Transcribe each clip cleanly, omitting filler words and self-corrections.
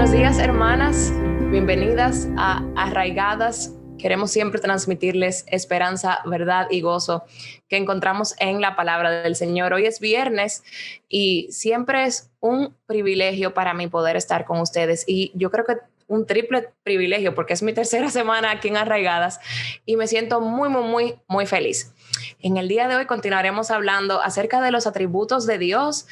Buenos días, hermanas. Bienvenidas a Arraigadas. Queremos siempre transmitirles esperanza, verdad y gozo que encontramos en la palabra del Señor. Hoy es viernes y siempre es un privilegio para mí poder estar con ustedes. Y yo creo que un triple privilegio porque es mi tercera semana aquí en Arraigadas y me siento muy feliz. En el día de hoy continuaremos hablando acerca de los atributos de Dios.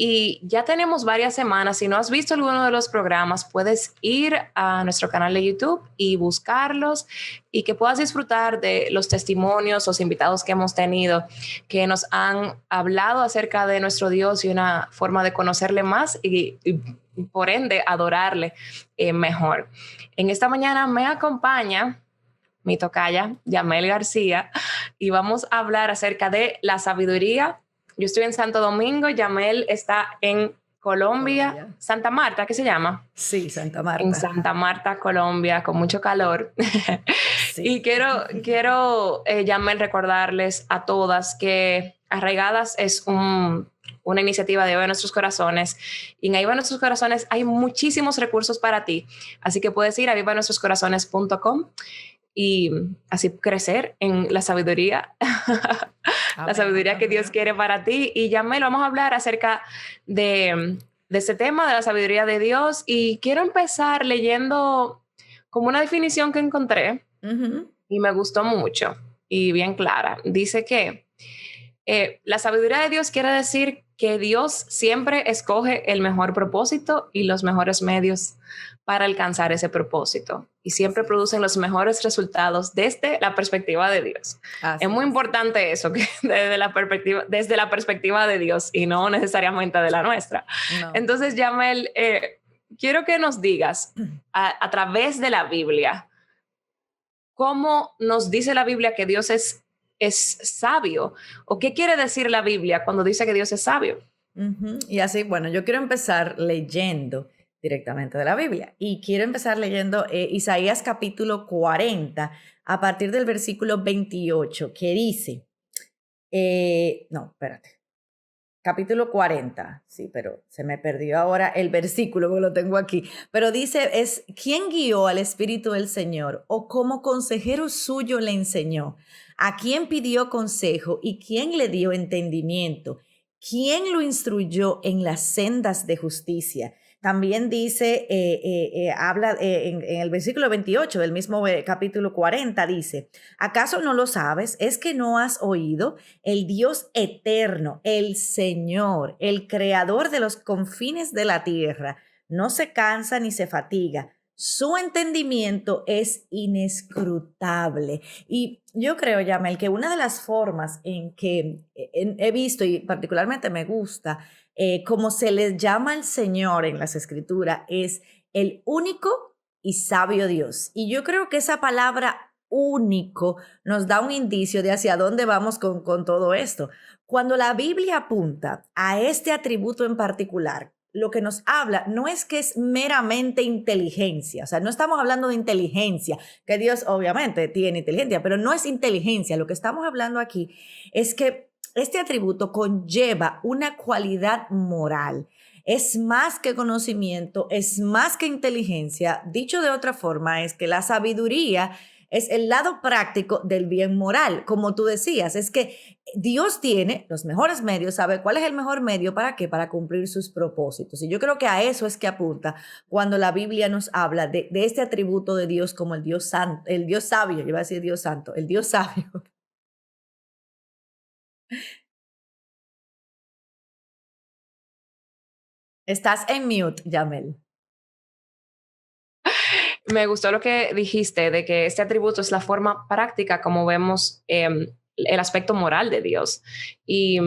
Y ya tenemos varias semanas. Si no has visto alguno de los programas, puedes ir a nuestro canal de YouTube y buscarlos y que puedas disfrutar de los testimonios, los invitados que hemos tenido, que nos han hablado acerca de nuestro Dios y una forma de conocerle más y por ende adorarle mejor. En esta mañana me acompaña mi tocaya, Yamel García, y vamos a hablar acerca de la sabiduría. Yo estoy en Santo Domingo, Yamel está en Colombia. Santa Marta, ¿qué se llama? Sí, Santa Marta. En Santa Marta, Colombia, con mucho calor. Sí. Y quiero Yamel, recordarles a todas que Arraigadas es una iniciativa de Aviva Nuestros Corazones. Y en Aviva Nuestros Corazones hay muchísimos recursos para ti. Así que puedes ir a avivanuestroscorazones.com y así crecer en la sabiduría, la sabiduría que Dios quiere para ti. Y Yamel, vamos a hablar acerca de ese tema de la sabiduría de Dios. Y quiero empezar leyendo como una definición que encontré y me gustó mucho y bien clara. Dice que la sabiduría de Dios quiere decir que Dios siempre escoge el mejor propósito y los mejores medios para alcanzar ese propósito y siempre producen los mejores resultados desde la perspectiva de Dios. Es muy importante eso, que desde la perspectiva de Dios y no necesariamente de la nuestra. No. Entonces, Yamel, quiero que nos digas a través de la Biblia, ¿cómo nos dice la Biblia que Dios es sabio? ¿O qué quiere decir la Biblia cuando dice que Dios es sabio? Y así, bueno, yo quiero empezar leyendo directamente de la Biblia y quiero empezar leyendo Isaías capítulo 40 a partir del versículo 28 que dice, capítulo 40, sí, pero se me perdió ahora el versículo porque lo tengo aquí, pero dice, ¿quién guió al Espíritu del Señor o como consejero suyo le enseñó? ¿A quién pidió consejo y quién le dio entendimiento? ¿Quién lo instruyó en las sendas de justicia? También dice, habla en el versículo 28 del mismo capítulo 40, dice, ¿acaso no lo sabes? ¿Es que no has oído? El Dios eterno, el Señor, el creador de los confines de la tierra, no se cansa ni se fatiga. Su entendimiento es inescrutable. Y yo creo, Yamel, que una de las formas en que he visto y particularmente me gusta, como se les llama al Señor en las Escrituras, es el único y sabio Dios. Y yo creo que esa palabra único nos da un indicio de hacia dónde vamos con todo esto. Cuando la Biblia apunta a este atributo en particular, lo que nos habla no es que es meramente inteligencia, o sea, no estamos hablando de inteligencia, que Dios obviamente tiene inteligencia, pero no es inteligencia. Lo que estamos hablando aquí es que este atributo conlleva una cualidad moral. Es más que conocimiento, es más que inteligencia. Dicho de otra forma, es que la sabiduría es el lado práctico del bien moral. Como tú decías, es que Dios tiene los mejores medios, sabe cuál es el mejor medio para qué, para cumplir sus propósitos. Y yo creo que a eso es que apunta cuando la Biblia nos habla de este atributo de Dios como el Dios santo, el Dios sabio, yo iba a decir Dios santo, el Dios sabio. Estás en mute, Yamel. Me gustó lo que dijiste de que este atributo es la forma práctica como vemos el aspecto moral de Dios. Y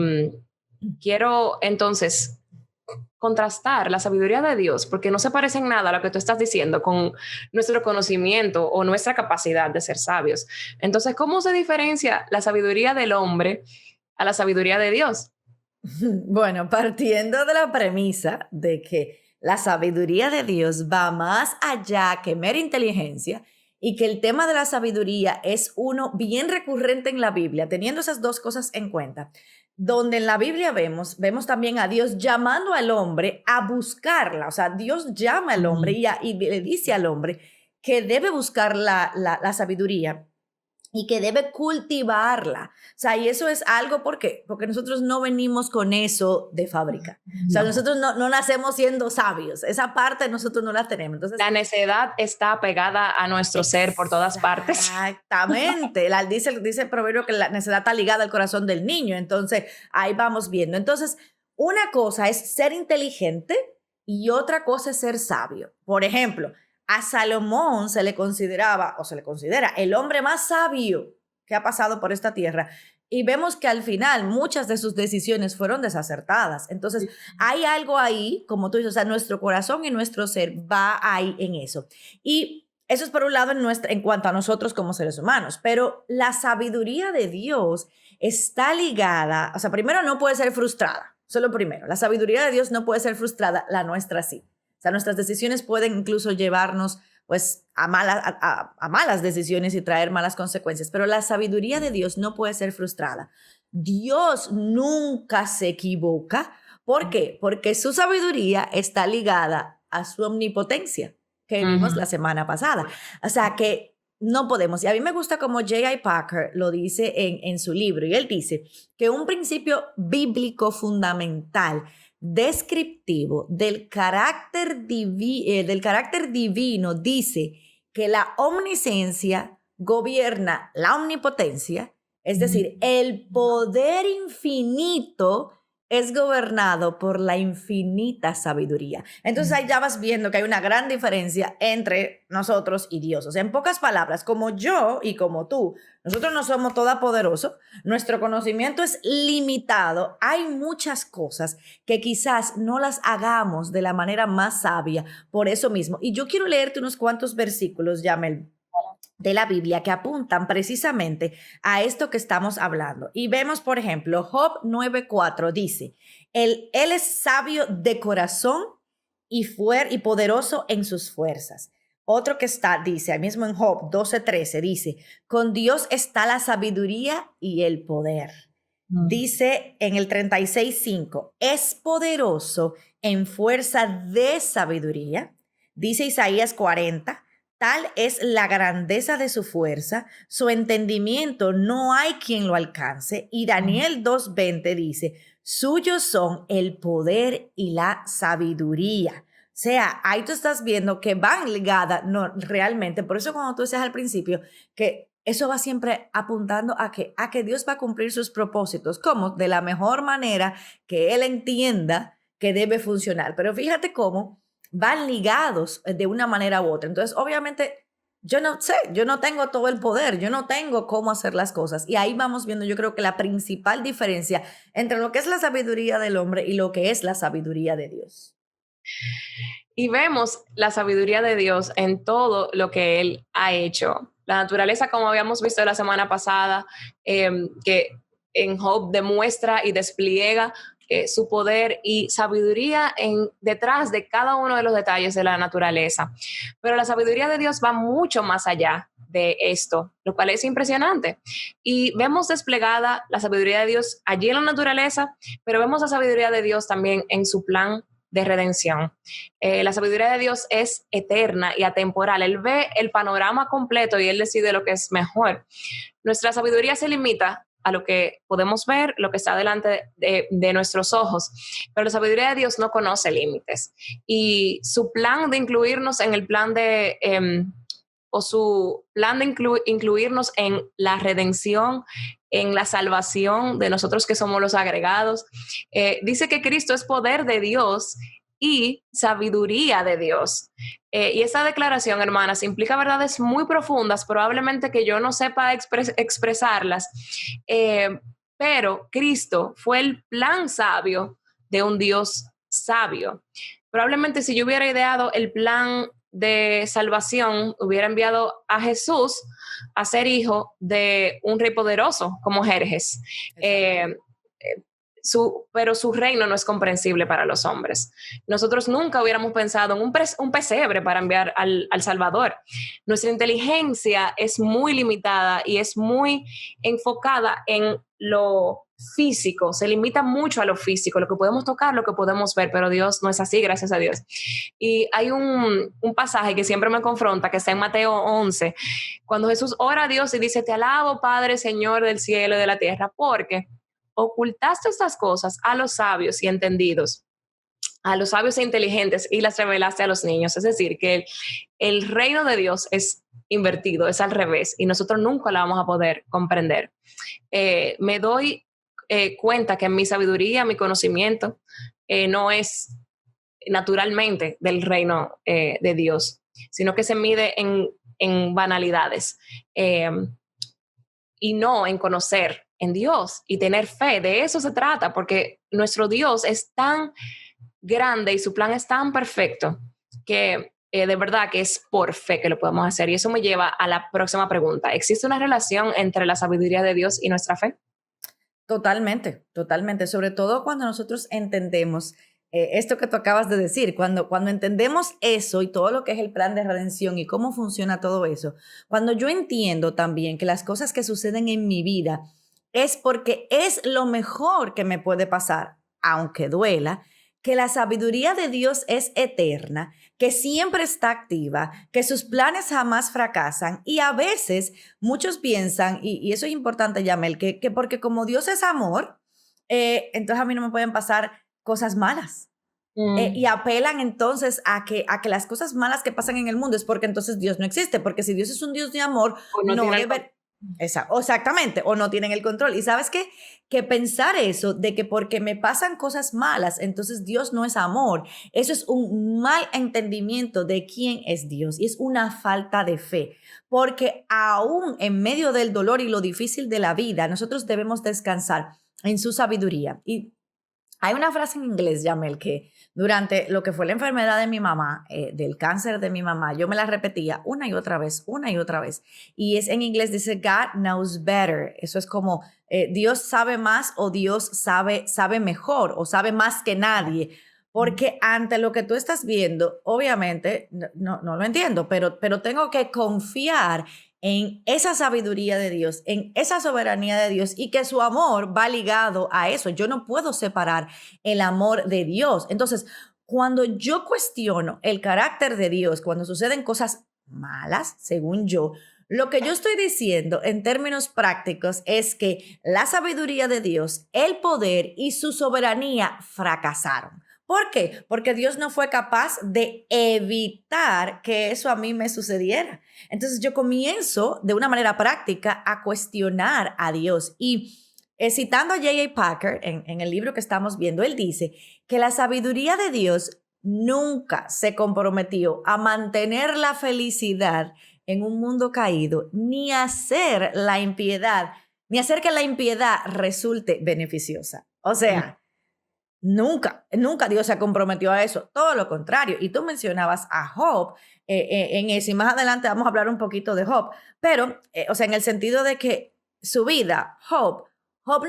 quiero entonces contrastar la sabiduría de Dios, porque no se parece en nada a lo que tú estás diciendo con nuestro conocimiento o nuestra capacidad de ser sabios. Entonces, ¿cómo se diferencia la sabiduría del hombre a la sabiduría de Dios? Bueno, partiendo de la premisa de que la sabiduría de Dios va más allá que mera inteligencia y que el tema de la sabiduría es uno bien recurrente en la Biblia, teniendo esas dos cosas en cuenta, donde en la Biblia vemos también a Dios llamando al hombre a buscarla. O sea, Dios llama al hombre y le dice al hombre que debe buscar la sabiduría y que debe cultivarla. O sea, y eso es algo, ¿por qué? Porque nosotros no venimos con eso de fábrica. O sea, nosotros no nacemos siendo sabios. Esa parte nosotros no la tenemos. Entonces, la necedad está pegada a nuestro ser por todas partes. Exactamente. Dice el proverbio que la necedad está ligada al corazón del niño. Entonces, ahí vamos viendo. Entonces, una cosa es ser inteligente y otra cosa es ser sabio. Por ejemplo, a Salomón se le consideraba, o se le considera, el hombre más sabio que ha pasado por esta tierra. Y vemos que al final muchas de sus decisiones fueron desacertadas. Entonces, hay algo ahí, como tú dices, o sea, nuestro corazón y nuestro ser va ahí en eso. Y eso es por un lado en cuanto a nosotros como seres humanos. Pero la sabiduría de Dios está ligada, o sea, primero no puede ser frustrada. Eso es lo primero. La sabiduría de Dios no puede ser frustrada, la nuestra sí. O sea, nuestras decisiones pueden incluso llevarnos pues a malas decisiones y traer malas consecuencias, pero la sabiduría de Dios no puede ser frustrada. Dios nunca se equivoca. ¿Por qué? Porque su sabiduría está ligada a su omnipotencia, que vimos la semana pasada. O sea, que no podemos. Y a mí me gusta como J.I. Packer lo dice en su libro, y él dice que un principio bíblico fundamental descriptivo del carácter divino dice que la omnisciencia gobierna la omnipotencia, es decir, el poder infinito es gobernado por la infinita sabiduría. Entonces ahí ya vas viendo que hay una gran diferencia entre nosotros y Dios. O sea, en pocas palabras, como yo y como tú, nosotros no somos todopoderosos, nuestro conocimiento es limitado, hay muchas cosas que quizás no las hagamos de la manera más sabia por eso mismo. Y yo quiero leerte unos cuantos versículos, Yamel, de la Biblia que apuntan precisamente a esto que estamos hablando. Y vemos, por ejemplo, Job 9:4 dice, él es sabio de corazón y poderoso en sus fuerzas. Otro que dice, ahí mismo en Job 12:13, dice, con Dios está la sabiduría y el poder. Dice en el 36:5, es poderoso en fuerza de sabiduría. Dice Isaías 40, tal es la grandeza de su fuerza, su entendimiento no hay quien lo alcance. Y Daniel 2:20 dice, suyos son el poder y la sabiduría. O sea, ahí tú estás viendo que van ligadas, no, realmente. Por eso cuando tú decías al principio que eso va siempre apuntando a que Dios va a cumplir sus propósitos, como de la mejor manera que Él entienda que debe funcionar. Pero fíjate cómo van ligados de una manera u otra. Entonces, obviamente, yo no sé, yo no tengo todo el poder, yo no tengo cómo hacer las cosas. Y ahí vamos viendo, yo creo que la principal diferencia entre lo que es la sabiduría del hombre y lo que es la sabiduría de Dios. Y vemos la sabiduría de Dios en todo lo que Él ha hecho. La naturaleza, como habíamos visto la semana pasada, que en Job demuestra y despliega su poder y sabiduría detrás de cada uno de los detalles de la naturaleza. Pero la sabiduría de Dios va mucho más allá de esto, lo cual es impresionante. Y vemos desplegada la sabiduría de Dios allí en la naturaleza, pero vemos la sabiduría de Dios también en su plan de redención. La sabiduría de Dios es eterna y atemporal. Él ve el panorama completo y Él decide lo que es mejor. Nuestra sabiduría se limita a lo que podemos ver, lo que está delante de nuestros ojos, pero la sabiduría de Dios no conoce límites. Y su plan de incluirnos en el plan su plan de incluirnos en la redención, en la salvación de nosotros que somos los agregados. Dice que Cristo es poder de Dios y sabiduría de Dios. Y esa declaración, hermanas, implica verdades muy profundas, probablemente que yo no sepa expresarlas, pero Cristo fue el plan sabio de un Dios sabio. Probablemente si yo hubiera ideado el plan de salvación, hubiera enviado a Jesús a ser hijo de un rey poderoso como Jerjes. Pero su reino no es comprensible para los hombres. Nosotros nunca hubiéramos pensado en un pesebre para enviar al Salvador. Nuestra inteligencia es muy limitada y es muy enfocada en lo físico, se limita mucho a lo físico, lo que podemos tocar, lo que podemos ver, pero Dios no es así, gracias a Dios. Y hay un pasaje que siempre me confronta, que está en Mateo 11, cuando Jesús ora a Dios y dice, te alabo, Padre, Señor del cielo y de la tierra, porque ocultaste estas cosas a los sabios y entendidos, a los sabios e inteligentes, y las revelaste a los niños. Es decir, que el reino de Dios es invertido, es al revés, y nosotros nunca la vamos a poder comprender. Me doy cuenta que mi sabiduría, mi conocimiento, no es naturalmente del reino de Dios, sino que se mide en banalidades, y no en conocer en Dios y tener fe. De eso se trata, porque nuestro Dios es tan grande y su plan es tan perfecto que de verdad que es por fe que lo podemos hacer. Y eso me lleva a la próxima pregunta. ¿Existe una relación entre la sabiduría de Dios y nuestra fe? Totalmente, totalmente. Sobre todo cuando nosotros entendemos esto que tú acabas de decir, cuando entendemos eso y todo lo que es el plan de redención y cómo funciona todo eso, cuando yo entiendo también que las cosas que suceden en mi vida es porque es lo mejor que me puede pasar, aunque duela, que la sabiduría de Dios es eterna, que siempre está activa, que sus planes jamás fracasan y a veces muchos piensan, y eso es importante, Yamel, que porque como Dios es amor, entonces a mí no me pueden pasar cosas malas. Y apelan entonces a que las cosas malas que pasan en el mundo es porque entonces Dios no existe, porque si Dios es un Dios de amor, Pues no no tiene debe... Exactamente, o no tienen el control. Y sabes qué, que pensar eso de que porque me pasan cosas malas, entonces Dios no es amor, eso es un mal entendimiento de quién es Dios y es una falta de fe, porque aún en medio del dolor y lo difícil de la vida, nosotros debemos descansar en su sabiduría. Y hay una frase en inglés, Yamel, que durante lo que fue la enfermedad de mi mamá, del cáncer de mi mamá, yo me la repetía una y otra vez, una y otra vez. Y es en inglés, dice, God knows better. Eso es como, Dios sabe más o Dios sabe mejor o sabe más que nadie. Porque ante lo que tú estás viendo, obviamente, no lo entiendo, pero tengo que confiar en esa sabiduría de Dios, en esa soberanía de Dios y que su amor va ligado a eso. Yo no puedo separar el amor de Dios. Entonces, cuando yo cuestiono el carácter de Dios, cuando suceden cosas malas, según yo, lo que yo estoy diciendo en términos prácticos es que la sabiduría de Dios, el poder y su soberanía fracasaron. ¿Por qué? Porque Dios no fue capaz de evitar que eso a mí me sucediera. Entonces yo comienzo de una manera práctica a cuestionar a Dios. Y citando a J.A. Packer en el libro que estamos viendo, él dice que la sabiduría de Dios nunca se comprometió a mantener la felicidad en un mundo caído, ni hacer la impiedad, ni hacer que la impiedad resulte beneficiosa. O sea, nunca Dios se comprometió a eso, todo lo contrario. Y tú mencionabas a Job en eso, y más adelante vamos a hablar un poquito de Job, pero, o sea, en el sentido de que su vida, Job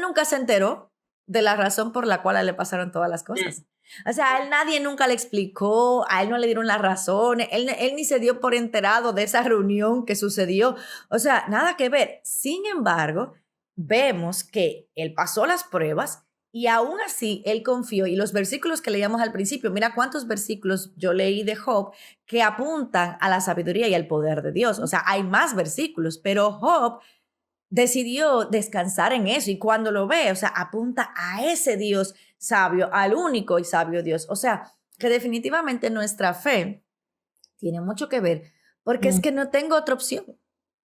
nunca se enteró de la razón por la cual a él le pasaron todas las cosas. O sea, a él nadie nunca le explicó, a él no le dieron las razones, él ni se dio por enterado de esa reunión que sucedió. O sea, nada que ver. Sin embargo, vemos que él pasó las pruebas y aún así él confió. Y los versículos que leíamos al principio, mira cuántos versículos yo leí de Job que apuntan a la sabiduría y al poder de Dios. O sea, hay más versículos, pero Job decidió descansar en eso y cuando lo ve, o sea, apunta a ese Dios sabio, al único y sabio Dios. O sea, que definitivamente nuestra fe tiene mucho que ver porque es que no tengo otra opción.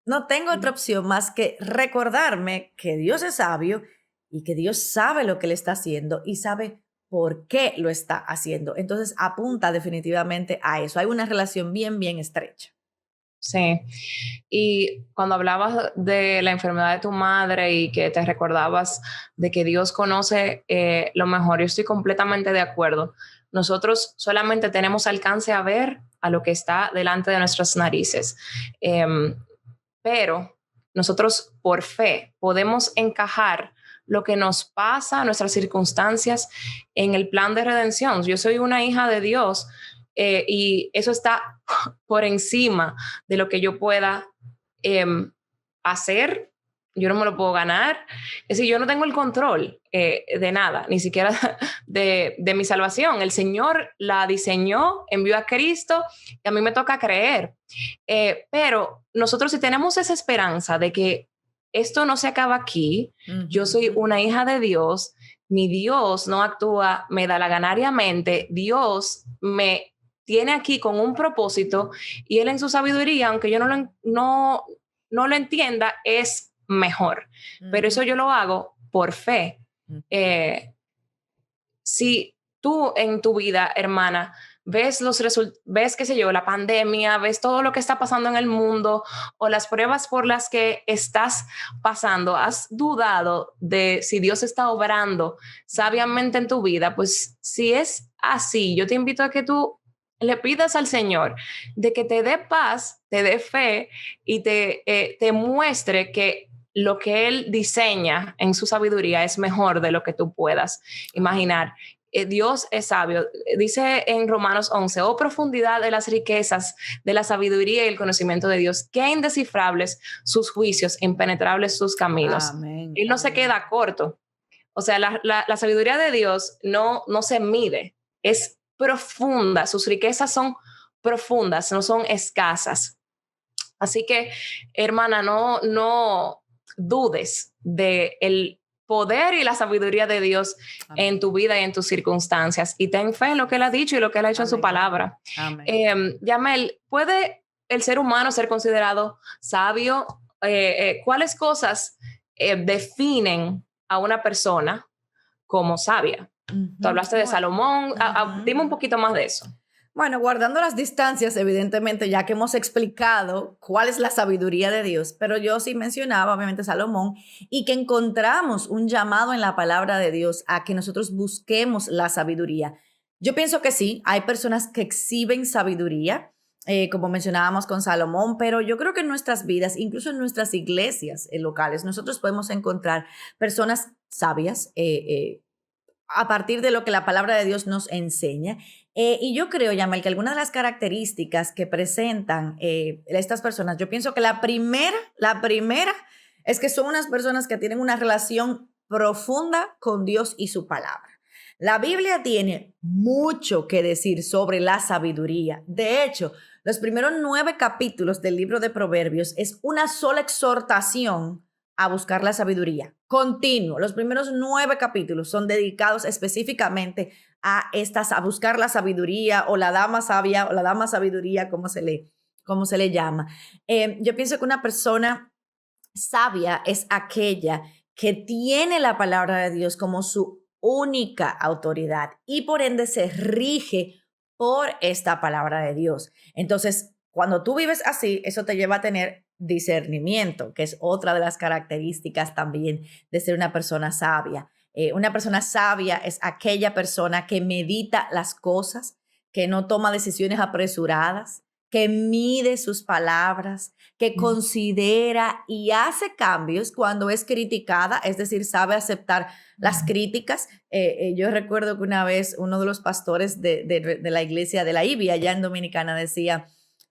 No tengo otra opción más que recordarme que Dios es sabio y que Dios sabe lo que le está haciendo y sabe por qué lo está haciendo. Entonces apunta definitivamente a eso. Hay una relación bien, bien estrecha. Sí, y cuando hablabas de la enfermedad de tu madre y que te recordabas de que Dios conoce lo mejor, yo estoy completamente de acuerdo. Nosotros solamente tenemos alcance a ver a lo que está delante de nuestras narices, pero nosotros por fe podemos encajar lo que nos pasa, nuestras circunstancias, en el plan de redención. Yo soy una hija de Dios. Y eso está por encima de lo que yo pueda hacer yo no me lo puedo ganar. Es decir, yo no tengo el control de nada, ni siquiera de mi salvación. El Señor la diseñó, envió a Cristo y a mí me toca creer. Pero nosotros si tenemos esa esperanza de que esto no se acaba aquí, yo soy una hija de Dios, mi Dios no actúa medalaganariamente, Dios me tiene aquí con un propósito y Él en su sabiduría, aunque yo no lo entienda, es mejor. Pero eso yo lo hago por fe. Si tú en tu vida, hermana, ves ves, qué sé yo, la pandemia, ves todo lo que está pasando en el mundo o las pruebas por las que estás pasando, has dudado de si Dios está obrando sabiamente en tu vida, pues si es así, yo te invito a que tú le pidas al Señor de que te dé paz, te dé fe y te muestre que lo que Él diseña en su sabiduría es mejor de lo que tú puedas imaginar. Dios es sabio. Dice en Romanos 11, oh profundidad de las riquezas, de la sabiduría y el conocimiento de Dios, qué indescifrables sus juicios, impenetrables sus caminos. Amén, Él no se queda corto. O sea, la sabiduría de Dios no se mide, es profunda, sus riquezas son profundas, no son escasas. Así que, hermana, no dudes de el poder y la sabiduría de Dios en tu vida y en tus circunstancias. Y ten fe en lo que Él ha dicho y lo que Él ha hecho en su palabra. Yamel, ¿puede el ser humano ser considerado sabio? ¿Cuáles cosas definen a una persona como sabia? Tú hablaste de Salomón. Dime un poquito más de eso. Bueno, guardando las distancias, evidentemente, ya que hemos explicado cuál es la sabiduría de Dios, pero yo sí mencionaba, obviamente, Salomón, y que encontramos un llamado en la palabra de Dios a que nosotros busquemos la sabiduría. Yo pienso que sí, hay personas que exhiben sabiduría, como mencionábamos con Salomón, pero yo creo que en nuestras vidas, incluso en nuestras iglesias locales, nosotros podemos encontrar personas sabias, a partir de lo que la palabra de Dios nos enseña. Y yo creo, Yamel, que algunas de las características que presentan estas personas, yo pienso que la primera es que son unas personas que tienen una relación profunda con Dios y su palabra. La Biblia tiene mucho que decir sobre la sabiduría. De hecho, los primeros 9 capítulos del libro de Proverbios es una sola exhortación a buscar la sabiduría. Continuo. Los primeros 9 capítulos son dedicados específicamente a buscar la sabiduría o la dama sabia o la dama sabiduría, como se le llama. Yo pienso que una persona sabia es aquella que tiene la palabra de Dios como su única autoridad y por ende se rige por esta palabra de Dios. Entonces, cuando tú vives así, eso te lleva a tener discernimiento, que es otra de las características también de ser una persona sabia. Una persona sabia es aquella persona que medita las cosas, que no toma decisiones apresuradas, que mide sus palabras, que considera y hace cambios cuando es criticada, es decir, sabe aceptar las críticas. Yo recuerdo que una vez uno de los pastores de la iglesia de la IBI allá en Dominicana decía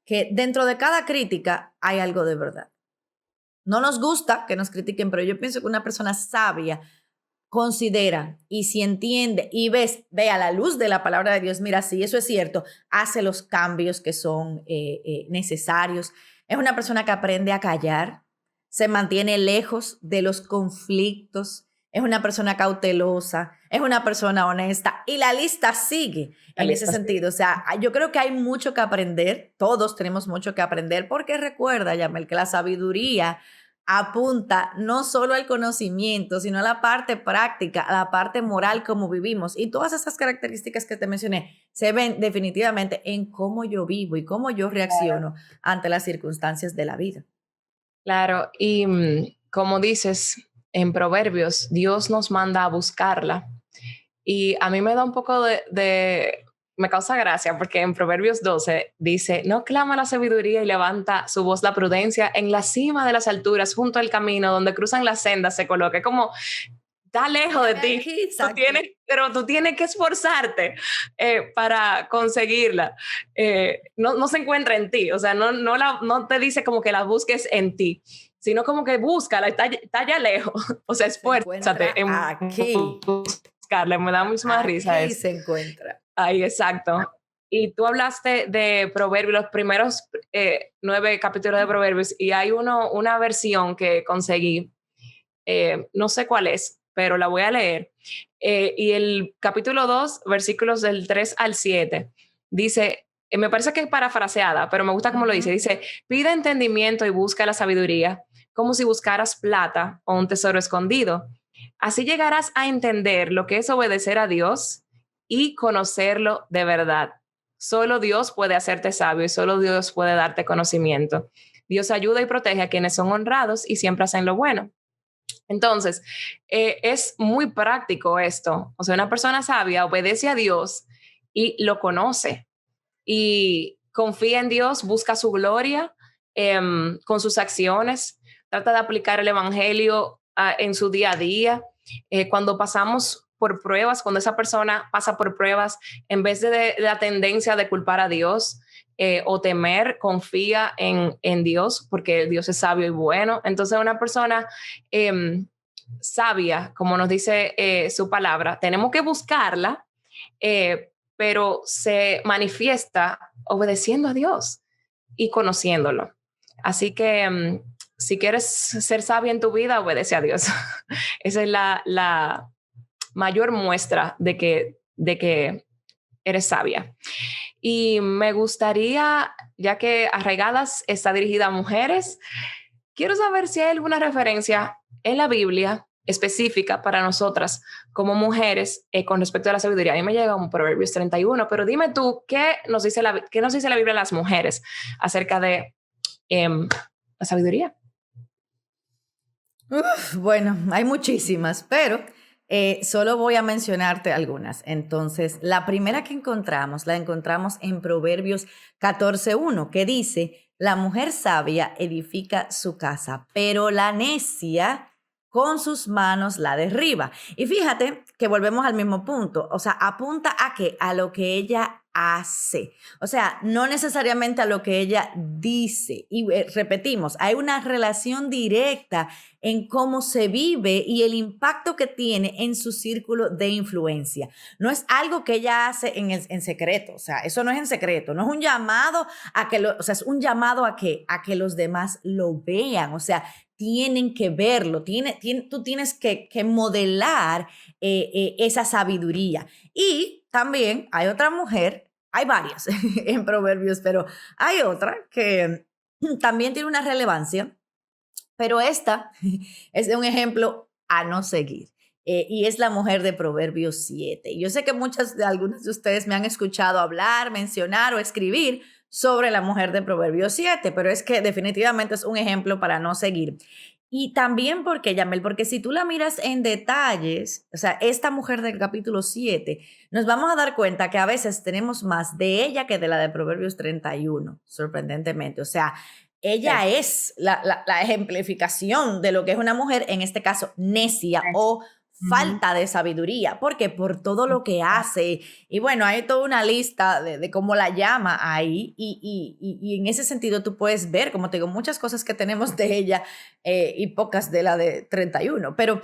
que dentro de cada crítica hay algo de verdad. No nos gusta que nos critiquen, pero yo pienso que una persona sabia considera y si entiende y ve a la luz de la palabra de Dios, mira, si eso es cierto, hace los cambios que son necesarios. Es una persona que aprende a callar, se mantiene lejos de los conflictos, es una persona cautelosa, es una persona honesta y la lista sigue en ese sentido. O sea, yo creo que hay mucho que aprender, todos tenemos mucho que aprender porque recuerda, Yamel, que la sabiduría apunta no solo al conocimiento, sino a la parte práctica, a la parte moral, como vivimos. Y todas esas características que te mencioné se ven definitivamente en cómo yo vivo y cómo yo reacciono ante las circunstancias de la vida. Claro, y como dices, en Proverbios, Dios nos manda a buscarla. Y a mí me da un poco me causa gracia porque en Proverbios 12 dice, no clama la sabiduría y levanta su voz la prudencia en la cima de las alturas, junto al camino donde cruzan las sendas se coloque, como está lejos de ti, pero tú tienes que esforzarte para conseguirla. No se encuentra en ti, o sea, no te dice como que la busques en ti, sino como que búscala, está ya lejos. O sea, esfuérzate en aquí. buscarla. Me da muchísima risa Aquí eso. se encuentra. Ahí, exacto. Y tú hablaste de Proverbios, los primeros 9 capítulos de Proverbios, y hay una versión que conseguí, no sé cuál es, pero la voy a leer. Y el capítulo 2, versículos del 3 al 7, dice, me parece que es parafraseada, pero me gusta cómo lo dice, pide entendimiento y busca la sabiduría, como si buscaras plata o un tesoro escondido. Así llegarás a entender lo que es obedecer a Dios y conocerlo de verdad. Solo Dios puede hacerte sabio y solo Dios puede darte conocimiento. Dios ayuda y protege a quienes son honrados y siempre hacen lo bueno. Entonces, es muy práctico esto. O sea, una persona sabia obedece a Dios y lo conoce y confía en Dios, busca su gloria con sus acciones, trata de aplicar el evangelio en su día a día. Cuando pasamos por pruebas, cuando esa persona pasa por pruebas, en vez de la tendencia de culpar a Dios, o temer, confía en Dios, porque Dios es sabio y bueno. Entonces, una persona sabia, como nos dice su palabra, tenemos que buscarla, pero se manifiesta obedeciendo a Dios y conociéndolo. Así que si quieres ser sabia en tu vida, obedece a Dios. Esa es la mayor muestra de que eres sabia. Y me gustaría, ya que Arraigadas está dirigida a mujeres, quiero saber si hay alguna referencia en la Biblia específica para nosotras como mujeres con respecto a la sabiduría. A mí me llega un Proverbios 31, pero dime tú, qué nos dice la Biblia a las mujeres acerca de la sabiduría? Bueno, hay muchísimas, pero solo voy a mencionarte algunas. Entonces, la primera que encontramos, la encontramos en Proverbios 14:1, que dice, la mujer sabia edifica su casa, pero la necia con sus manos la derriba. Y fíjate que volvemos al mismo punto, o sea, apunta a qué, a lo que ella hace, o sea, no necesariamente a lo que ella dice. Y repetimos, hay una relación directa en cómo se vive y el impacto que tiene en su círculo de influencia. No es algo que ella hace en secreto, o sea, eso no es en secreto, no es un llamado a que, o sea, es un llamado a que los demás lo vean, o sea, tienen que verlo, tú tienes que modelar esa sabiduría. Y también hay otra mujer, hay varias en Proverbios, pero hay otra que también tiene una relevancia, pero esta es un ejemplo a no seguir. Y es la mujer de Proverbios 7. Yo sé que algunas de ustedes me han escuchado hablar, mencionar o escribir sobre la mujer de Proverbios 7, pero es que definitivamente es un ejemplo para no seguir. Y también porque, Yamel, porque si tú la miras en detalles, o sea, esta mujer del capítulo 7, nos vamos a dar cuenta que a veces tenemos más de ella que de la de Proverbios 31, sorprendentemente. O sea, ella es la ejemplificación de lo que es una mujer, en este caso, necia o falta de sabiduría. ¿Por qué? Por todo lo que hace. Y bueno, hay toda una lista de cómo la llama ahí. Y en ese sentido tú puedes ver, como te digo, muchas cosas que tenemos de ella y pocas de la de 31. Pero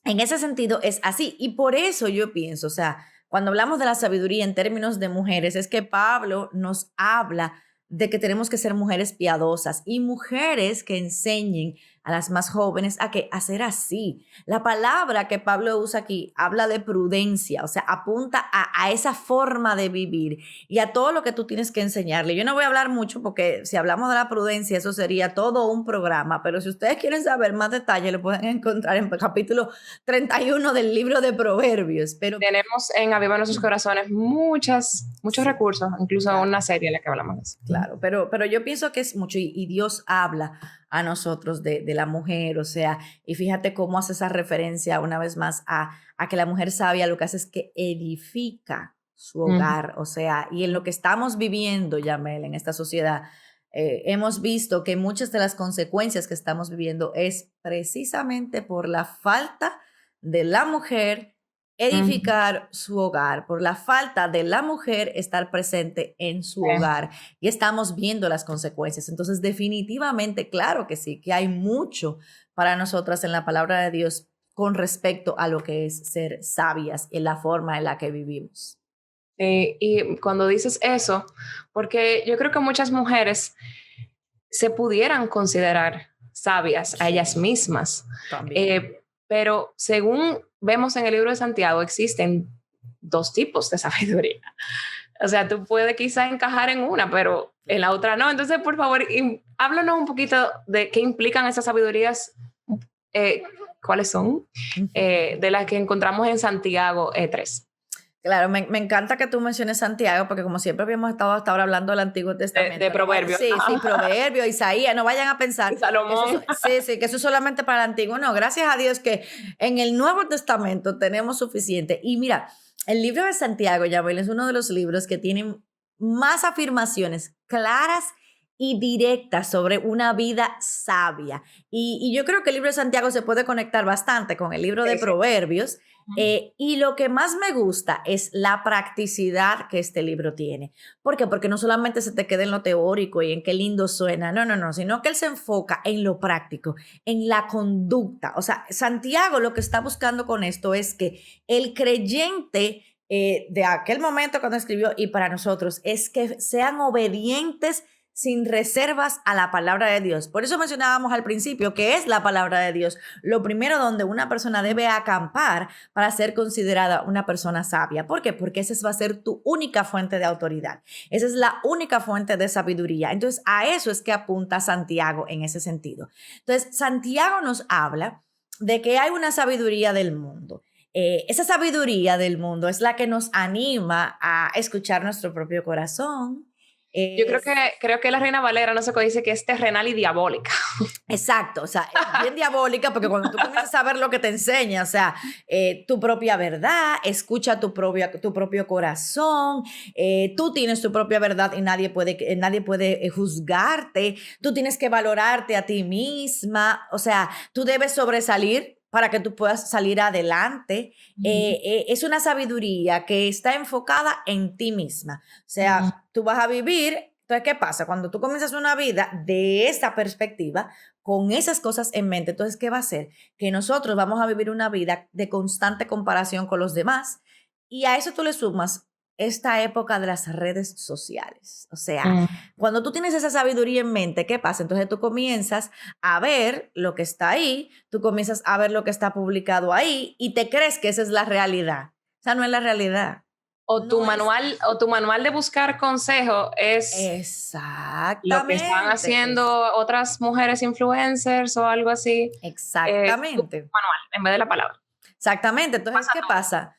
en ese sentido es así. Y por eso yo pienso, o sea, cuando hablamos de la sabiduría en términos de mujeres, es que Pablo nos habla de que tenemos que ser mujeres piadosas y mujeres que enseñen a las más jóvenes a ser así. La palabra que Pablo usa aquí habla de prudencia, o sea, apunta a esa forma de vivir y a todo lo que tú tienes que enseñarle. Yo no voy a hablar mucho porque si hablamos de la prudencia, eso sería todo un programa, pero si ustedes quieren saber más detalles, lo pueden encontrar en el capítulo 31 del libro de Proverbios. Pero tenemos en Aviva Nuestros Corazones muchos recursos, incluso claro, una serie en la que hablamos de eso. Claro, pero yo pienso que es mucho y Dios habla a nosotros de la mujer, o sea, y fíjate cómo hace esa referencia una vez más a que la mujer sabia lo que hace es que edifica su hogar, o sea, y en lo que estamos viviendo, Yamel, en esta sociedad, hemos visto que muchas de las consecuencias que estamos viviendo es precisamente por la falta de la mujer Ujú. edificar su hogar, por la falta de la mujer estar presente en su hogar. Y estamos viendo las consecuencias. Entonces, definitivamente, claro que sí, que hay mucho para nosotras en la palabra de Dios con respecto a lo que es ser sabias en la forma en la que vivimos. Y cuando dices eso, porque yo creo que muchas mujeres se pudieran considerar sabias a ellas Sí, mismas, también. pero según vemos en el libro de Santiago, existen dos tipos de sabiduría. O sea, tú puedes quizá encajar en una, pero en la otra no. Entonces, por favor, háblanos un poquito de qué implican esas sabidurías, eh, cuáles son, de las que encontramos en Santiago 3, Claro, me encanta que tú menciones Santiago, porque como siempre habíamos estado hasta ahora hablando del Antiguo de Testamento, Proverbios. sí, sí, Ajá. Proverbio, Isaías, no vayan a Y pensar que eso, Salomón. sí, sí, que eso es solamente para el Antiguo, no, gracias a Dios que en el Nuevo Testamento tenemos suficiente. Y mira, el libro de Santiago, Yabel, es uno de los libros que tienen más afirmaciones claras y directas sobre una vida sabia. Y yo creo que el libro de Santiago se puede conectar bastante con el libro de Sí, sí. Proverbios, y lo que más me gusta es la practicidad que este libro tiene. ¿Por qué? Porque no solamente se te queda en lo teórico y en qué lindo suena, no, no, no, sino que él se enfoca en lo práctico, en la conducta. O sea, Santiago lo que está buscando con esto es que el creyente de aquel momento cuando escribió y para nosotros es que sean obedientes sin reservas a la palabra de Dios. Por eso mencionábamos al principio que es la palabra de Dios lo primero donde una persona debe acampar para ser considerada una persona sabia. ¿Por qué? Porque esa va a ser tu única fuente de autoridad. Esa es la única fuente de sabiduría. Entonces, a eso es que apunta Santiago en ese sentido. Entonces, Santiago nos habla de que hay una sabiduría del mundo. Esa sabiduría del mundo es la que nos anima a escuchar nuestro propio corazón. Yo creo que, Es creo que la Reina Valera, no sé qué dice, que es terrenal y diabólica. Exacto, o sea, es bien diabólica porque cuando tú comienzas a ver lo que te enseña, o sea, tu propia verdad, escucha tu propio corazón, tú tienes tu propia verdad y nadie puede juzgarte, tú tienes que valorarte a ti misma, o sea, tú debes sobresalir para que tú puedas salir adelante. Ujú, Es una sabiduría que está enfocada en ti misma, o ujú. sea, tú vas a vivir. Entonces, ¿qué pasa? Cuando tú comienzas una vida de esa perspectiva, con esas cosas en mente, entonces, ¿qué va a hacer? Que nosotros vamos a vivir una vida de constante comparación con los demás y a eso tú le sumas esta época de las redes sociales. O sea, Mm. cuando tú tienes esa sabiduría en mente, ¿qué pasa? Entonces tú comienzas a ver lo que está ahí, tú comienzas a ver lo que está publicado ahí y te crees que esa es la realidad. O sea, no es la realidad. No es O tu manual de buscar consejo es lo que están exactamente, haciendo otras mujeres influencers o algo así. Tu exactamente. manual en vez de la palabra. Exactamente. Entonces, Pasa ¿qué todo. pasa?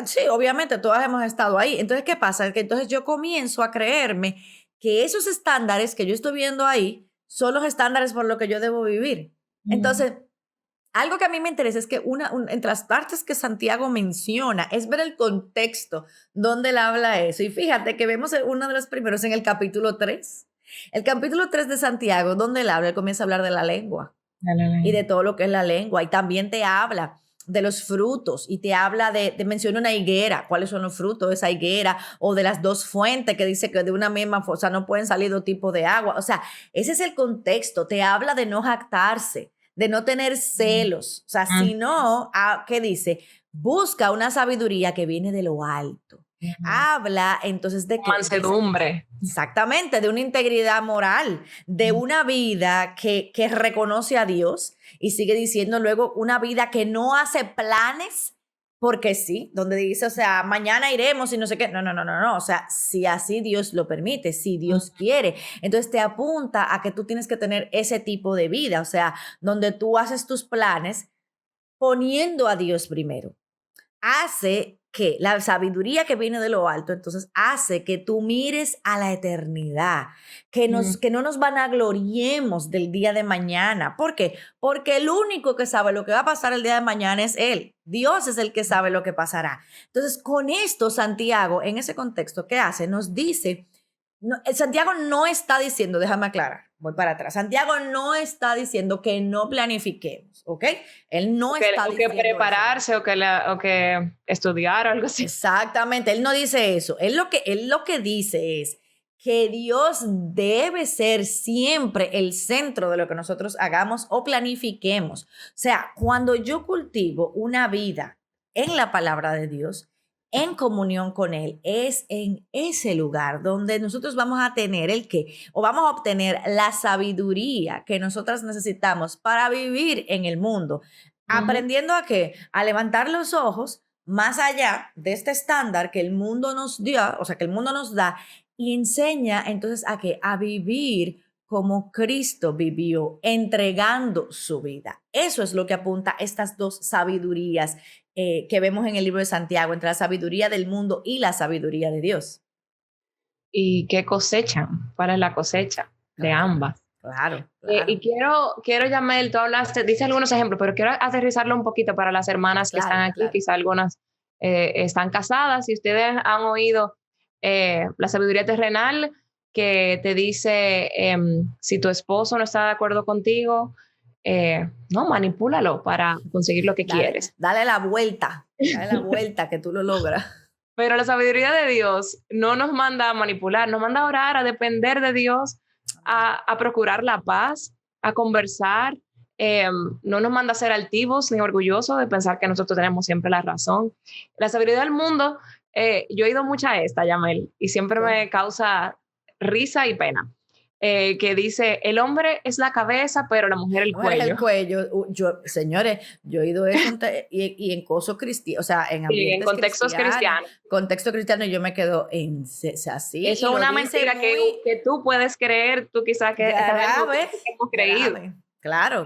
Sí, obviamente todas hemos estado ahí. Entonces, ¿qué pasa? Que entonces yo comienzo a creerme que esos estándares que yo estoy viendo ahí son los estándares por los que yo debo vivir. Mm. Entonces, algo que a mí me interesa es que entre las partes que Santiago menciona es ver el contexto donde él habla eso. Y fíjate que vemos uno de los primeros en el capítulo 3. El capítulo 3 de Santiago, donde él habla, él comienza a hablar de la lengua y de todo lo que es la lengua. Y también te habla de los frutos y te habla menciona una higuera, cuáles son los frutos de esa higuera, o de las dos fuentes que dice que de una misma, o sea, no pueden salir dos tipos de agua. O sea, ese es el contexto. Te habla de no jactarse, de no tener celos. O sea, Mm. sino, ¿qué dice? Busca una sabiduría que viene de lo alto. Mm. Habla entonces de qué? Mansedumbre. Exactamente, de una integridad moral, de una vida que reconoce a Dios y sigue diciendo luego una vida que no hace planes porque sí, donde dice, o sea, mañana iremos y no sé qué. No, no, no, no, no. O sea, si así Dios lo permite, si Dios quiere. Entonces te apunta a que tú tienes que tener ese tipo de vida, o sea, donde tú haces tus planes poniendo a Dios primero hace que la sabiduría que viene de lo alto, entonces hace que tú mires a la eternidad, Mm. que no nos vanagloriemos del día de mañana. ¿Por qué? Porque el único que sabe lo que va a pasar el día de mañana es Él. Dios es el que sabe lo que pasará. Entonces, con esto, Santiago, en ese contexto, ¿qué hace? Nos dice, Santiago no está diciendo, déjame aclarar, voy para atrás. Santiago no está diciendo que no planifiquemos, ¿ok? Él no está o diciendo que prepararse eso. o que estudiar o algo así. Exactamente, él no dice eso. Él lo que dice es que Dios debe ser siempre el centro de lo que nosotros hagamos o planifiquemos. O sea, cuando yo cultivo una vida en la palabra de Dios, en comunión con Él, es en ese lugar donde nosotros vamos a tener o vamos a obtener la sabiduría que nosotras necesitamos para vivir en el mundo. Aprendiendo a qué? A levantar los ojos más allá de este estándar que el mundo nos dio, o sea, que el mundo nos da, y enseña entonces a qué? A vivir como Cristo vivió, entregando su vida. Eso es lo que apunta estas dos sabidurías que vemos en el libro de Santiago, entre la sabiduría del mundo y la sabiduría de Dios. ¿Y qué cosechan? ¿Cuál es la cosecha de ambas? Claro. Y quiero Yamel, tú hablaste, dice algunos ejemplos, pero quiero aterrizarlo un poquito para las hermanas que están aquí, quizá algunas están casadas y ustedes han oído la sabiduría terrenal que te dice si tu esposo no está de acuerdo contigo, no, manipúlalo para conseguir lo que quieres. Dale la vuelta que tú lo logras. Pero la sabiduría de Dios no nos manda a manipular, nos manda a orar, a depender de Dios, a procurar la paz, a conversar. No nos manda a ser altivos ni orgullosos de pensar que nosotros tenemos siempre la razón. La sabiduría del mundo, yo he oído mucha esta, Yamel, y siempre me causa risa y pena. Que dice, el hombre es la cabeza, pero la mujer el cuello. El cuello. Señores, yo he oído eso y en cosas cristianos, o sea, en ambientes contextos cristianos. Contexto cristiano, yo me quedo así. Eso es una mentira que tú puedes creer, tú quizás que hemos creído. Claro,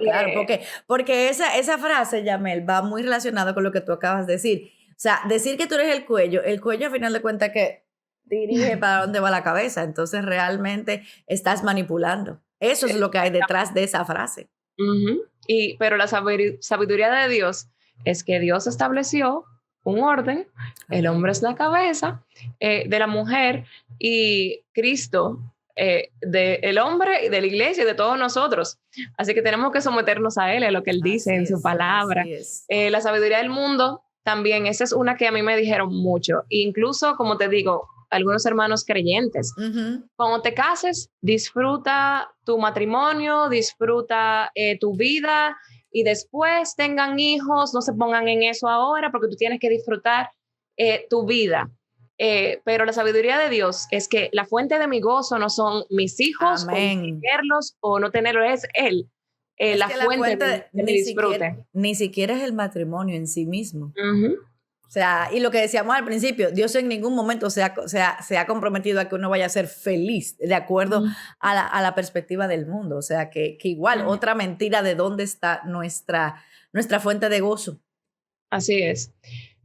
porque esa frase, Yamel, va muy relacionada con lo que tú acabas de decir. O sea, decir que tú eres el cuello al final de cuentas que dirige para dónde va la cabeza, entonces realmente estás manipulando. Eso es lo que hay detrás de esa frase. Pero la sabiduría de Dios es que Dios estableció un orden, el hombre es la cabeza de la mujer y Cristo del hombre y de la iglesia y de todos nosotros. Así que tenemos que someternos a Él, a lo que Él dice en su palabra. La sabiduría del mundo también, esa es una que a mí me dijeron mucho. Incluso, como te digo, algunos hermanos creyentes. Cuando te cases, disfruta tu matrimonio, disfruta tu vida y después tengan hijos, no se pongan en eso ahora porque tú tienes que disfrutar tu vida. Pero la sabiduría de Dios es que la fuente de mi gozo no son mis hijos, o tenerlos o no tenerlos, es Él. La fuente de mi disfrute. Ni siquiera es el matrimonio en sí mismo. O sea, y lo que decíamos al principio, Dios en ningún momento se ha comprometido a que uno vaya a ser feliz de acuerdo a la perspectiva del mundo. O sea, que igual otra mentira de dónde está nuestra fuente de gozo. Así es.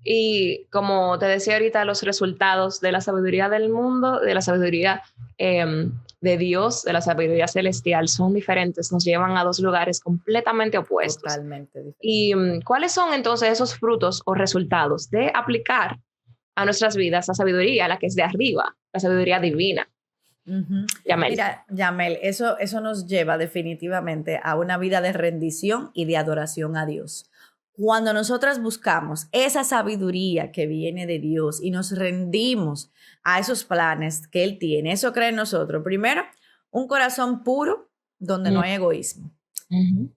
Y como te decía ahorita, los resultados de la sabiduría del mundo, de la sabiduría de Dios, de la sabiduría celestial, son diferentes, nos llevan a dos lugares completamente opuestos. Totalmente diferentes. ¿Y cuáles son entonces esos frutos o resultados de aplicar a nuestras vidas la sabiduría, la que es de arriba, la sabiduría divina? Yamel. Mira, Yamel, eso nos lleva definitivamente a una vida de rendición y de adoración a Dios. Cuando nosotras buscamos esa sabiduría que viene de Dios y nos rendimos a esos planes que Él tiene, eso crea en nosotros. Primero, un corazón puro donde no hay egoísmo.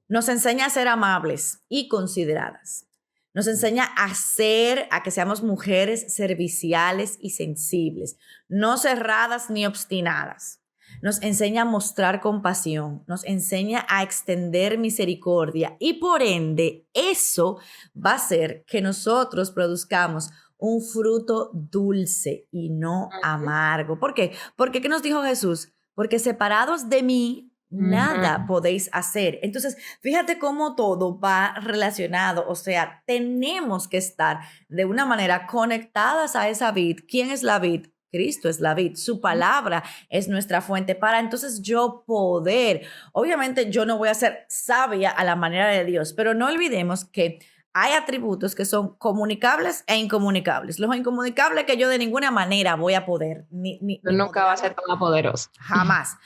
Nos enseña a ser amables y consideradas. Nos enseña a que seamos mujeres serviciales y sensibles, no cerradas ni obstinadas. Nos enseña a mostrar compasión, nos enseña a extender misericordia y por ende eso va a hacer que nosotros produzcamos un fruto dulce y no amargo. ¿Por qué? Porque ¿qué nos dijo Jesús? Porque separados de mí nada podéis hacer. Entonces, fíjate cómo todo va relacionado. O sea, tenemos que estar de una manera conectadas a esa vid. ¿Quién es la vid? Cristo es la vid, su palabra es nuestra fuente para entonces yo poder, obviamente yo no voy a ser sabia a la manera de Dios, pero no olvidemos que hay atributos que son comunicables e incomunicables. Los incomunicables que yo de ninguna manera voy a poder. Nunca va a ser tan poderoso. Jamás.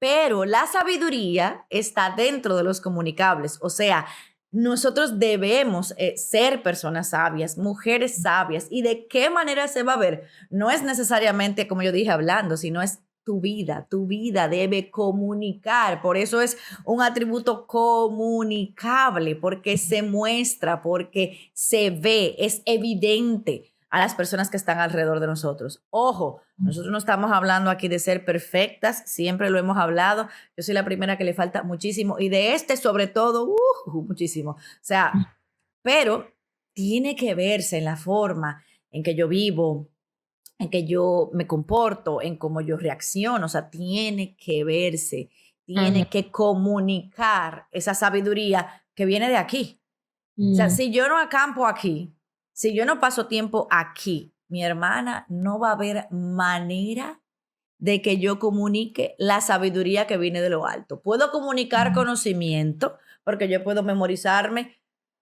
pero la sabiduría está dentro de los comunicables. O sea, nosotros debemos ser personas sabias, mujeres sabias. ¿Y de qué manera se va a ver? No es necesariamente, como yo dije, hablando, sino es tu vida debe comunicar. Por eso es un atributo comunicable, porque se muestra, porque se ve, es evidente a las personas que están alrededor de nosotros. Ojo, nosotros no estamos hablando aquí de ser perfectas, siempre lo hemos hablado. Yo soy la primera que le falta muchísimo y de sobre todo, muchísimo. O sea, pero tiene que verse en la forma en que yo vivo, en que yo me comporto, en cómo yo reacciono. O sea, tiene que verse, Ujú, tiene que comunicar esa sabiduría que viene de aquí. O sea, mm. si yo no acampo aquí, si yo no paso tiempo aquí, mi hermana, no va a haber manera de que yo comunique la sabiduría que viene de lo alto. Puedo comunicar conocimiento, porque yo puedo memorizarme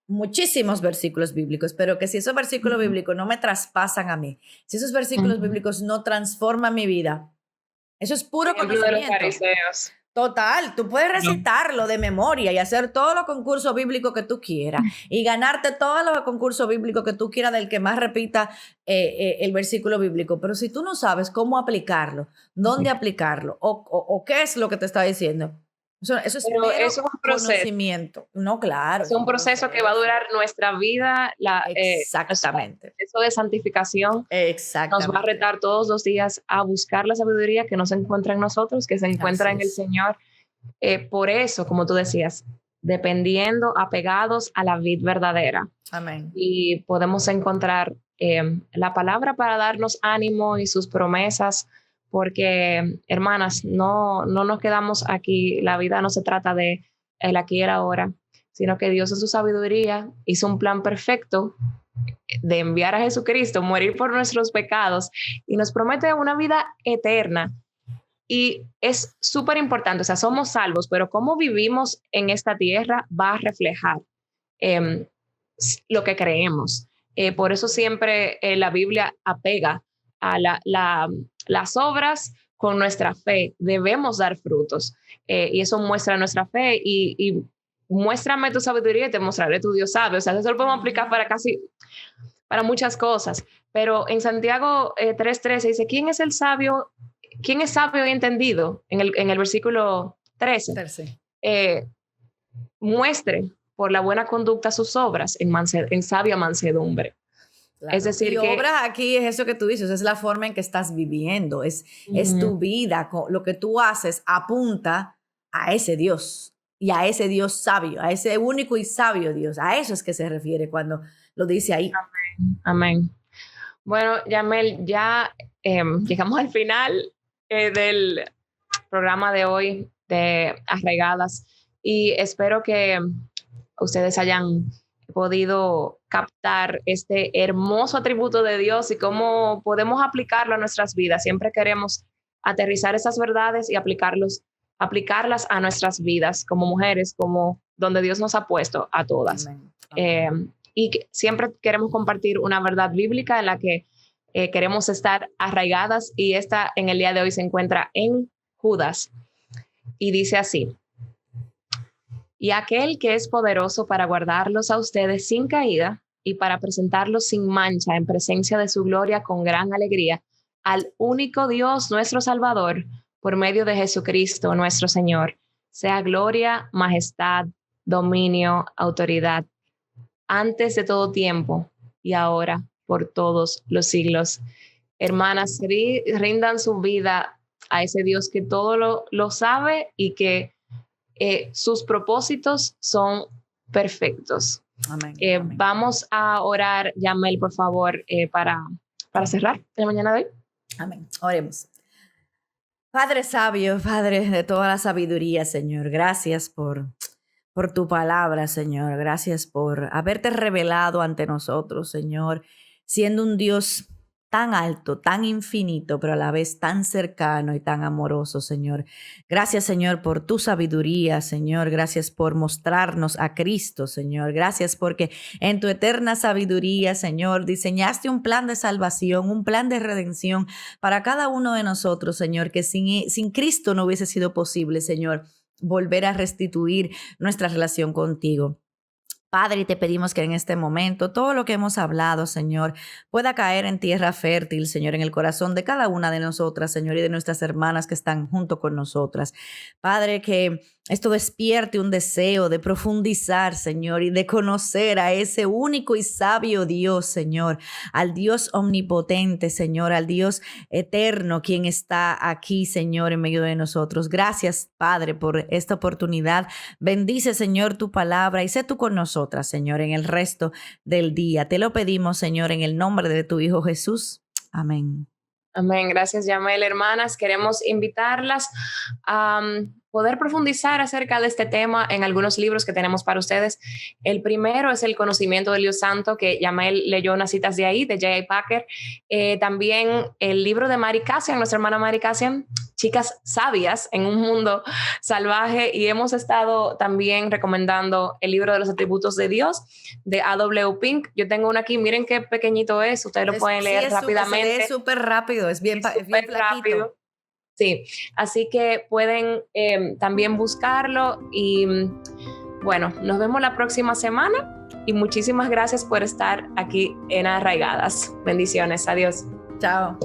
muchísimos versículos bíblicos, pero que si esos versículos Ujú, bíblicos no me traspasan a mí, si esos versículos ujú. bíblicos no transforman mi vida, eso es puro Ejemplo de los conocimiento. fariseos. Total, tú puedes No. recitarlo de memoria y hacer todos los concursos bíblicos que tú quieras y ganarte todos los concursos bíblicos que tú quieras del que más repita el versículo bíblico. Pero si tú no sabes cómo aplicarlo, dónde aplicarlo o qué es lo que te está diciendo, eso es Pero mero eso es un proceso. conocimiento. No, claro, Es es un un proceso que va a proceso. durar nuestra vida, nuestro Exactamente, proceso de santificación. Nos va a exactamente. retar todos los días a buscar la sabiduría que no se encuentra en nosotros, que se encuentra Así en el es. Señor. Por eso, como tú decías, dependiendo, apegados a la vid verdadera. Amén. Y podemos encontrar la palabra para darnos ánimo y sus promesas, porque, hermanas, no nos quedamos aquí. La vida no se trata de el aquí y el ahora, sino que Dios en su sabiduría hizo un plan perfecto de enviar a Jesucristo, morir por nuestros pecados y nos promete una vida eterna. Y es súper importante, o sea, somos salvos, pero cómo vivimos en esta tierra va a reflejar eh, lo que creemos. Por eso siempre la Biblia apega a las obras con nuestra fe. Debemos dar frutos y eso muestra nuestra fe y muéstrame tu sabiduría y te mostraré tu Dios sabe. O sea, eso lo podemos aplicar para muchas cosas. Pero en Santiago 3:13 dice, ¿quién es el sabio? ¿Quién es sabio y entendido? En el versículo 13. Tercero. Eh, Muestre por la buena conducta sus obras en sabia mansedumbre. Es Claro. Y decir, que obras aquí es eso que tú dices, es la forma en que estás viviendo, es uh, tu vida, lo que tú haces apunta a ese Dios y a ese Dios sabio, a ese único y sabio Dios. A eso es que se refiere cuando lo dice ahí. amén. Bueno, Yamel, ya llegamos al final del programa de hoy de Arraigadas y espero que ustedes hayan podido captar este hermoso atributo de Dios y cómo podemos aplicarlo a nuestras vidas. Siempre queremos aterrizar esas verdades y aplicarlas a nuestras vidas como mujeres, como donde Dios nos ha puesto a todas. Amén. Eh, Amén. siempre queremos compartir una verdad bíblica en la que queremos estar arraigadas y esta en el día de hoy se encuentra en Judas y dice así: y aquel que es poderoso para guardarlos a ustedes sin caída y para presentarlos sin mancha en presencia de su gloria con gran alegría, al único Dios nuestro Salvador, por medio de Jesucristo nuestro Señor, sea gloria, majestad, dominio, autoridad, antes de todo tiempo y ahora por todos los siglos. Hermanas, rindan su vida a ese Dios que todo lo sabe y que sus propósitos son perfectos. Amén. Amén. Vamos a orar, Yamel, por favor, para cerrar la mañana de hoy. Amén. Oremos. Padre sabio, Padre de toda la sabiduría, Señor, gracias por tu palabra, Señor. Gracias por haberte revelado ante nosotros, Señor, siendo un Dios tan alto, tan infinito, pero a la vez tan cercano y tan amoroso, Señor. Gracias, Señor, por tu sabiduría, Señor. Gracias por mostrarnos a Cristo, Señor. Gracias porque en tu eterna sabiduría, Señor, diseñaste un plan de salvación, un plan de redención para cada uno de nosotros, Señor, que sin Cristo no hubiese sido posible, Señor, volver a restituir nuestra relación contigo. Padre, te pedimos que en este momento todo lo que hemos hablado, Señor, pueda caer en tierra fértil, Señor, en el corazón de cada una de nosotras, Señor, y de nuestras hermanas que están junto con nosotras. Padre, que esto despierte un deseo de profundizar, Señor, y de conocer a ese único y sabio Dios, Señor, al Dios omnipotente, Señor, al Dios eterno, quien está aquí, Señor, en medio de nosotros. Gracias, Padre, por esta oportunidad. Bendice, Señor, tu palabra y sé tú con nosotras, Señor, en el resto del día. Te lo pedimos, Señor, en el nombre de tu Hijo Jesús. Amén. Amén. Gracias, Yamel. Hermanas, queremos invitarlas a poder profundizar acerca de este tema en algunos libros que tenemos para ustedes. El primero es El conocimiento del Dios Santo, que Yamel leyó unas citas de ahí, de J.I. Packer. También el libro de Mary Cassian, nuestra hermana Mary Cassian, Chicas Sabias en un Mundo Salvaje. Y hemos estado también recomendando el libro de los atributos de Dios, de A.W. Pink. Yo tengo uno aquí, miren qué pequeñito es, ustedes lo pueden leer rápidamente. Es súper rápido, es bien rápido. Sí, así que pueden también buscarlo y bueno, nos vemos la próxima semana y muchísimas gracias por estar aquí en Arraigadas. Bendiciones, adiós. Chao.